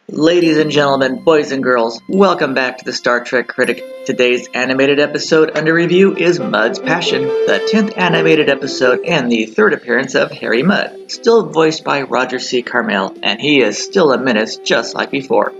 Ladies and gentlemen, boys and girls, welcome back to the Star Trek Critic. Today's animated episode under review is Mudd's Passion, the 10th animated episode and the third appearance of Harry Mudd, still voiced by Roger C. Carmel, and he is still a menace just like before.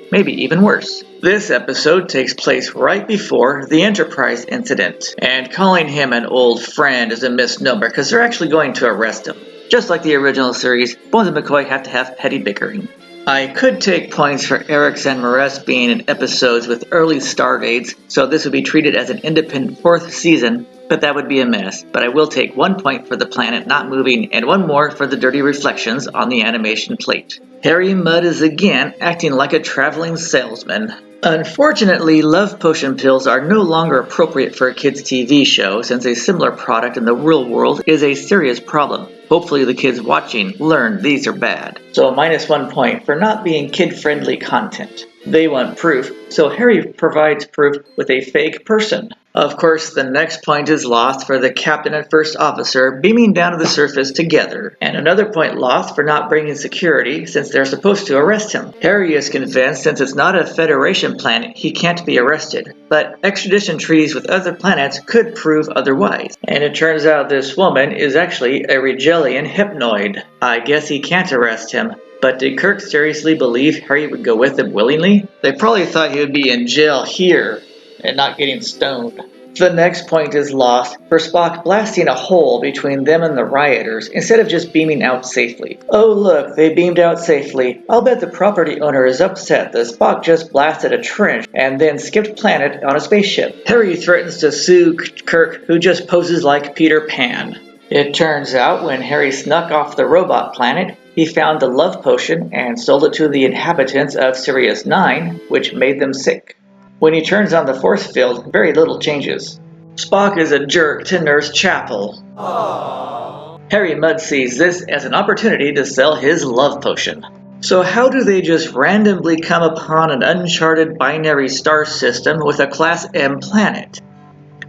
Maybe even worse. This episode takes place right before the Enterprise incident, and calling him an old friend is a misnomer because they're actually going to arrest him. Just like the original series, Bones and McCoy have to have petty bickering. I could take points for Eric's and Maress being in episodes with early stardates, so this would be treated as an independent fourth season, but that would be a mess. But I will take 1 point for the planet not moving and 1 more for the dirty reflections on the animation plate. Harry Mudd is again acting like a traveling salesman. Unfortunately, love potion pills are no longer appropriate for a kids' TV show since a similar product in the real world is a serious problem. Hopefully the kids watching learn these are bad. So minus 1 point for not being kid-friendly content. They want proof, so Harry provides proof with a fake person. Of course, the next point is lost for the captain and first officer beaming down to the surface together, and another point lost for not bringing security since they're supposed to arrest him. Harry is convinced since it's not a Federation planet, he can't be arrested, but extradition treaties with other planets could prove otherwise. And it turns out this woman is actually a Rigelian hypnoid. I guess he can't arrest him. But did Kirk seriously believe Harry would go with him willingly? They probably thought he would be in jail here and not getting stoned. The next point is lost for Spock blasting a hole between them and the rioters instead of just beaming out safely. Oh look, they beamed out safely. I'll bet the property owner is upset that Spock just blasted a trench and then skipped planet on a spaceship. Harry threatens to sue Kirk, who just poses like Peter Pan. It turns out when Harry snuck off the robot planet, he found the love potion and sold it to the inhabitants of Sirius 9, which made them sick. When he turns on the force field, very little changes. Spock is a jerk to Nurse Chapel. Aww. Harry Mudd sees this as an opportunity to sell his love potion. So how do they just randomly come upon an uncharted binary star system with a Class M planet?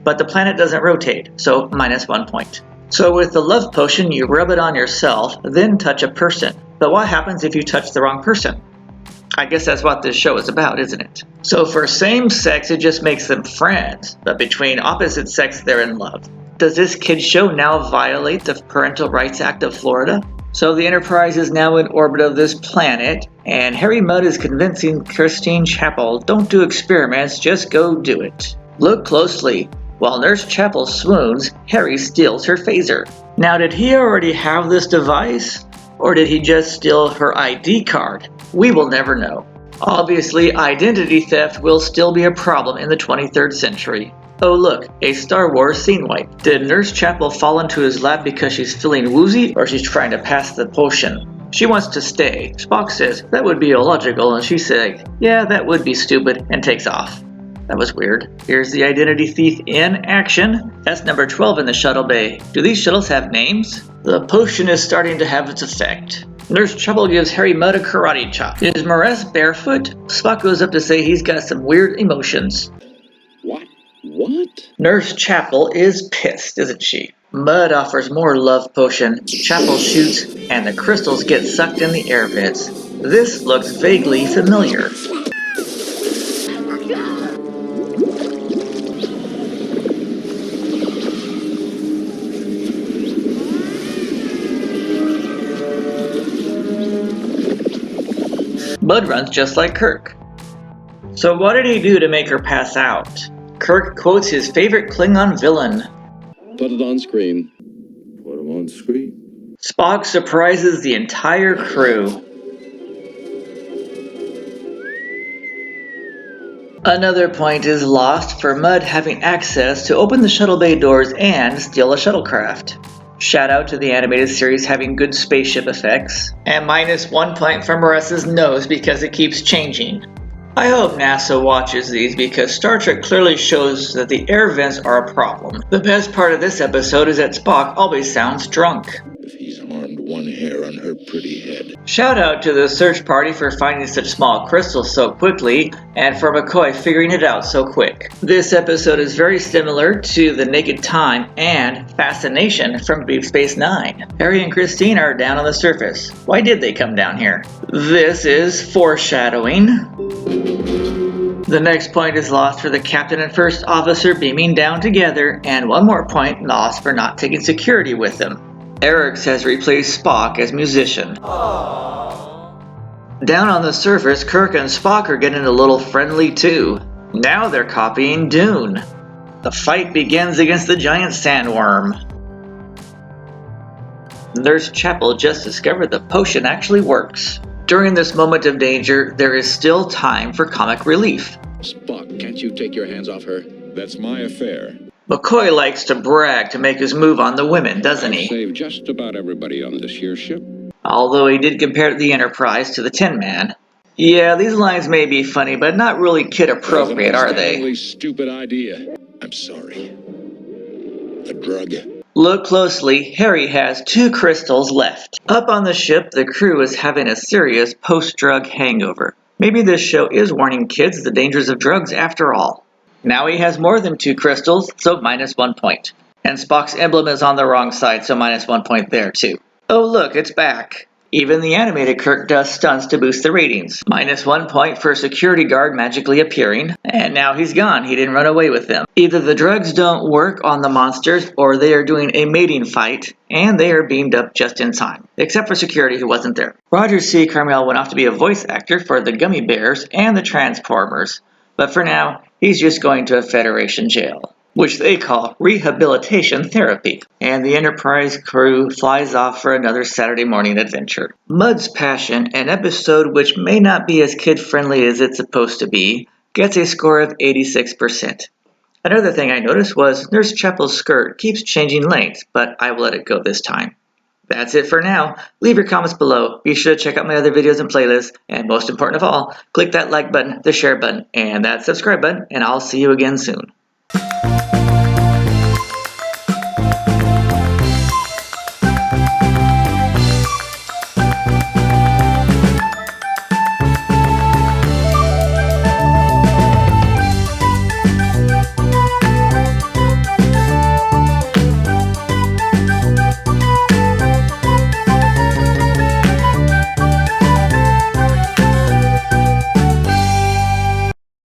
But the planet doesn't rotate, so minus 1 point. So with the love potion, you rub it on yourself, then touch a person. But what happens if you touch the wrong person? I guess that's what this show is about, isn't it? So for same sex, it just makes them friends. But between opposite sex, they're in love. Does this kids show now violate the Parental Rights Act of Florida? So the Enterprise is now in orbit of this planet, and Harry Mudd is convincing Christine Chapel, don't do experiments, just go do it. Look closely. While Nurse Chapel swoons, Harry steals her phaser. Now, did he already have this device? Or did he just steal her ID card? We will never know. Obviously, identity theft will still be a problem in the 23rd century. Oh look, a Star Wars scene wipe. Did Nurse Chapel fall into his lap because she's feeling woozy, or she's trying to pass the potion? She wants to stay. Spock says, that would be illogical, and she says, yeah, that would be stupid, and takes off. That was weird. Here's the identity thief in action. That's number 12 in the shuttle bay. Do these shuttles have names? The potion is starting to have its effect. Nurse Chapel gives Harry Mudd a karate chop. Is Maress barefoot? Spock goes up to say he's got some weird emotions. What? Nurse Chapel is pissed, isn't she? Mudd offers more love potion. Chapel shoots, and the crystals get sucked in the air vents. This looks vaguely familiar. Mudd runs just like Kirk. So what did he do to make her pass out? Kirk quotes his favorite Klingon villain. Put it on screen. Put him on screen. Spock surprises the entire crew. Another point is lost for Mudd having access to open the shuttle bay doors and steal a shuttlecraft. Shout out to the animated series having good spaceship effects. And minus 1 point for Maress's nose because it keeps changing. I hope NASA watches these because Star Trek clearly shows that the air vents are a problem. The best part of this episode is that Spock always sounds drunk. If he's harmed one hair on her pretty head. Shout out to the search party for finding such small crystals so quickly, and for McCoy figuring it out so quick. This episode is very similar to The Naked Time and Fascination from Deep Space Nine. Harry and Christine are down on the surface. Why did they come down here? This is foreshadowing. The next point is lost for the captain and first officer beaming down together, and one more point lost for not taking security with them. Eric has replaced Spock as musician. Down on the surface, Kirk and Spock are getting a little friendly too. Now they're copying Dune. The fight begins against the giant sandworm. Nurse Chapel just discovered the potion actually works. During this moment of danger, there is still time for comic relief. Spock, can't you take your hands off her? That's my affair. McCoy likes to brag to make his move on the women, doesn't he? Save just about everybody on this here ship. Although he did compare the Enterprise to the Tin Man. Yeah, these lines may be funny, but not really kid-appropriate, are they? Really stupid idea. I'm sorry. The drug. Look closely, Harry has 2 crystals left. Up on the ship, the crew is having a serious post-drug hangover. Maybe this show is warning kids the dangers of drugs after all. Now he has more than 2 crystals, so minus 1 point. And Spock's emblem is on the wrong side, so minus 1 point there too. Oh look, it's back. Even the animated Kirk does stunts to boost the ratings. Minus 1 point for a security guard magically appearing. And now he's gone, he didn't run away with them. Either the drugs don't work on the monsters, or they are doing a mating fight, and they are beamed up just in time. Except for security who wasn't there. Roger C. Carmel went off to be a voice actor for the Gummy Bears and the Transformers. But for now, he's just going to a Federation jail, which they call rehabilitation therapy. And the Enterprise crew flies off for another Saturday morning adventure. Mud's Passion, an episode which may not be as kid-friendly as it's supposed to be, gets a score of 86%. Another thing I noticed was Nurse Chapel's skirt keeps changing lengths, but I will let it go this time. That's it for now. Leave your comments below. Be sure to check out my other videos and playlists. And most important of all, click that like button, the share button, and that subscribe button, and I'll see you again soon.